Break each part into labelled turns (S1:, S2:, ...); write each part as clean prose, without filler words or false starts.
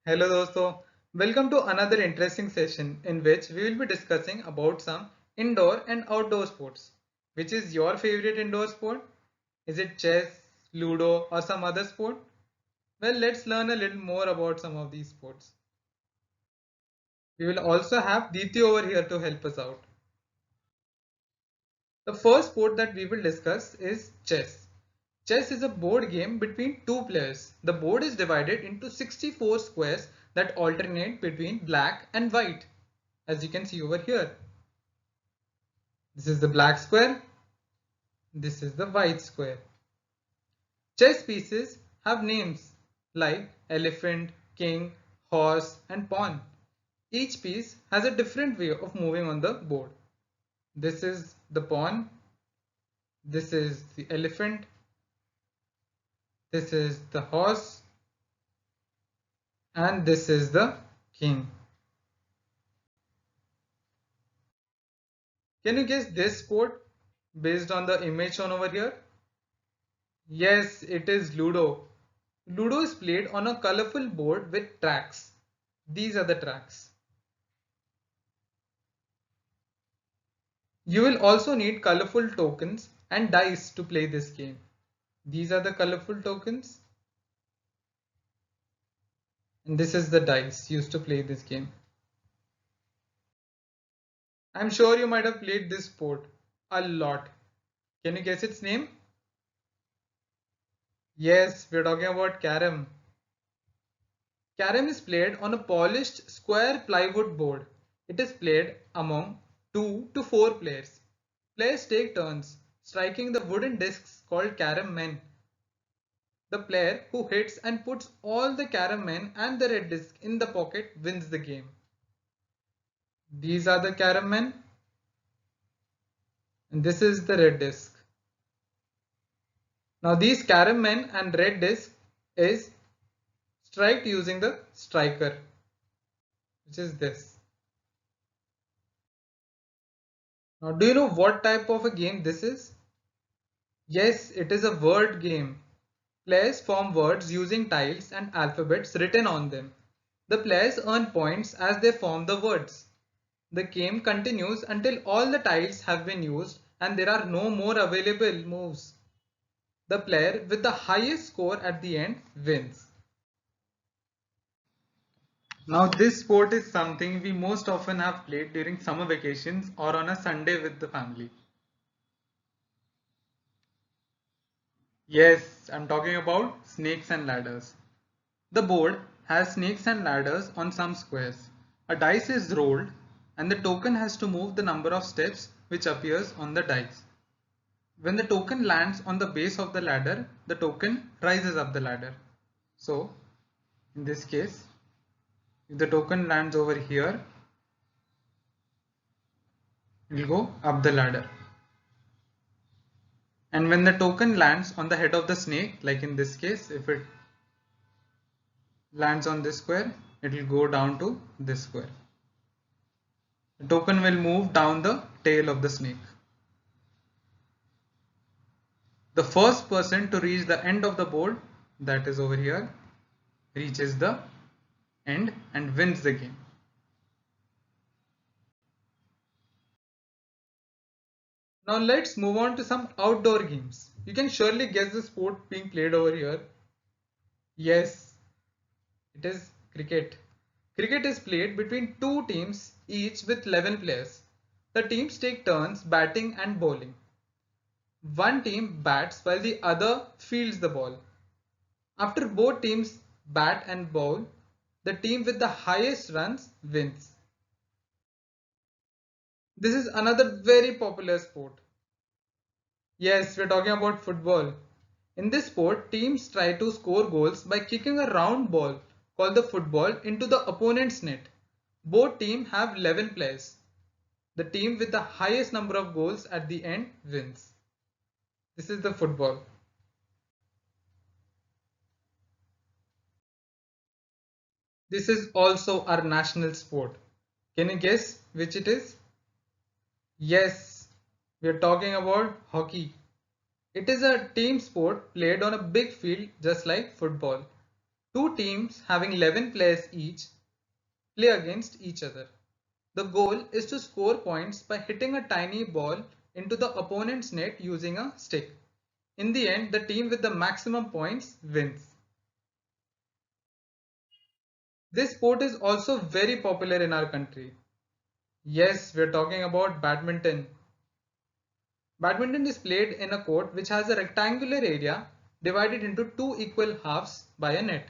S1: Hello dosto, welcome to another interesting session in which we will be discussing about some indoor and outdoor sports. Which is your favorite indoor sport? Is it chess, ludo or some other sport? Well, let's learn a little more about some of these sports. We will also have Diti over here to help us out. The first sport that we will discuss is chess. Chess is a board game between two players. The board is divided into 64 squares that alternate between black and white, as you can see over here. This is the black square. This is the white square. Chess pieces have names like elephant, king, horse, and pawn. Each piece has a different way of moving on the board. This is the pawn. This is the elephant. This is the horse. And this is the king. Can you guess this sport based on the image shown over here? Yes, it is Ludo. Ludo is played on a colorful board with tracks. These are the tracks. You will also need colorful tokens and dice to play this game. These are the colorful tokens and this is the dice used to play this game. I'm sure you might have played this sport a lot. Can you guess its name? Yes, we're talking about carom. Carom is played on a polished square plywood board. It is played among 2 to 4 players. Players take turns striking the wooden discs called carom men. The player who hits and puts all the carom men and the red disc in the pocket wins the game. These are the carom men and this is the red disc. Now these carom men and red disc is striked using the striker, which is this. Now do you know what type of a game this is? Yes, it is a word game. Players form words using tiles and alphabets written on them. The players earn points as they form the words. The game continues until all the tiles have been used and there are no more available moves. The player with the highest score at the end wins. Now this sport is something we most often have played during summer vacations or on a Sunday with the family. Yes, I'm talking about snakes and ladders. The board has snakes and ladders on some squares. A dice is rolled and the token has to move the number of steps which appears on the dice. When the token lands on the base of the ladder, the token rises up the ladder. So, in this case, if the token lands over here, it will go up the ladder. And when the token lands on the head of the snake, like in this case, if it lands on this square, it will go down to this square. The token will move down the tail of the snake. The first person to reach the end of the board, that is over here, reaches the end and wins the game. Now let's move on to some outdoor games. You can surely guess the sport being played over here. Yes, it is cricket. Cricket is played between two teams, each with 11 players. The teams take turns batting and bowling. One team bats while the other fields the ball. After both teams bat and bowl, the team with the highest runs wins. This is another very popular sport. Yes, we're talking about football. In this sport, teams try to score goals by kicking a round ball called the football into the opponent's net. Both teams have 11 players. The team with the highest number of goals at the end wins. This is the football. This is also our national sport. Can you guess which it is? Yes, we are talking about hockey. It is a team sport played on a big field just like football. Two teams having 11 players each play against each other. The goal is to score points by hitting a tiny ball into the opponent's net using a stick. In the end, the team with the maximum points wins. This sport is also very popular in our country. Yes, we're talking about badminton. Badminton is played in a court which has a rectangular area divided into two equal halves by a net.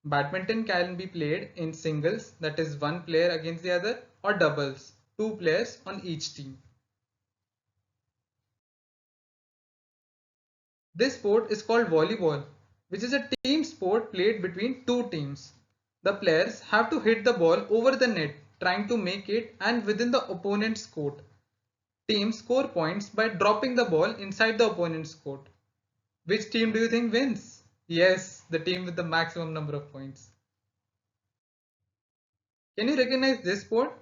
S1: Badminton can be played in singles, that is one player against the other, or doubles, two players on each team. This sport is called volleyball, which is a team sport played between two teams. The players have to hit the ball over the net, trying to make it and within the opponent's court. Teams score points by dropping the ball inside the opponent's court. Which team do you think wins? Yes, the team with the maximum number of points. Can you recognize this sport?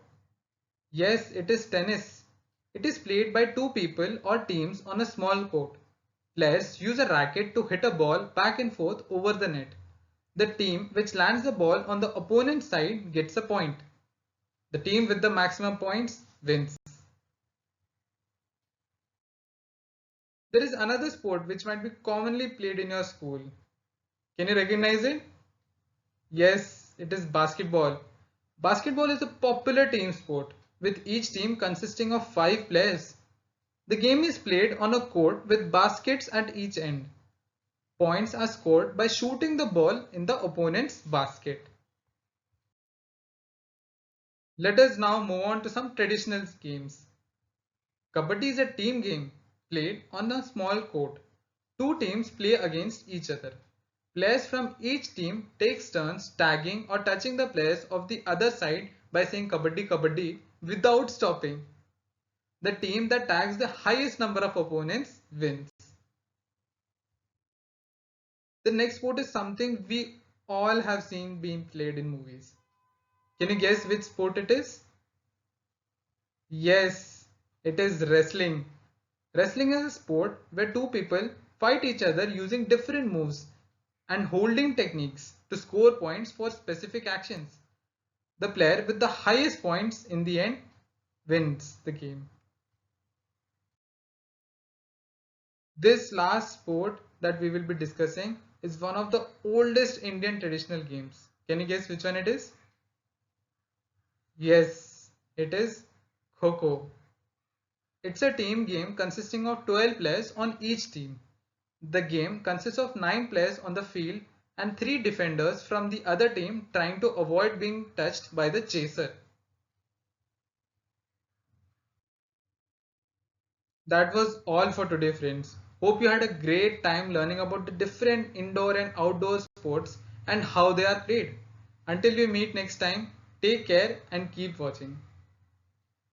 S1: Yes, it is tennis. It is played by two people or teams on a small court. Players use a racket to hit a ball back and forth over the net. The team which lands the ball on the opponent's side gets a point. The team with the maximum points wins. There is another sport which might be commonly played in your school. Can you recognize it? Yes, it is basketball. Basketball is a popular team sport with each team consisting of 5 players. The game is played on a court with baskets at each end. Points are scored by shooting the ball in the opponent's basket. Let us now move on to some traditional games. Kabaddi is a team game played on a small court. Two teams play against each other. Players from each team takes turns tagging or touching the players of the other side by saying Kabaddi Kabaddi without stopping. The team that tags the highest number of opponents wins. The next sport is something we all have seen being played in movies. Can you guess which sport it is? Yes, it is wrestling. Wrestling is a sport where two people fight each other using different moves and holding techniques to score points for specific actions. The player with the highest points in the end wins the game. This last sport that we will be discussing is one of the oldest Indian traditional games. Can you guess which one it is? Yes, it is Kho-Kho. It's a team game consisting of 12 players on each team. The game consists of 9 players on the field and 3 defenders from the other team trying to avoid being touched by the chaser. That was all for today, friends. Hope you had a great time learning about the different indoor and outdoor sports and how they are played. Until we meet next time, take care and keep watching.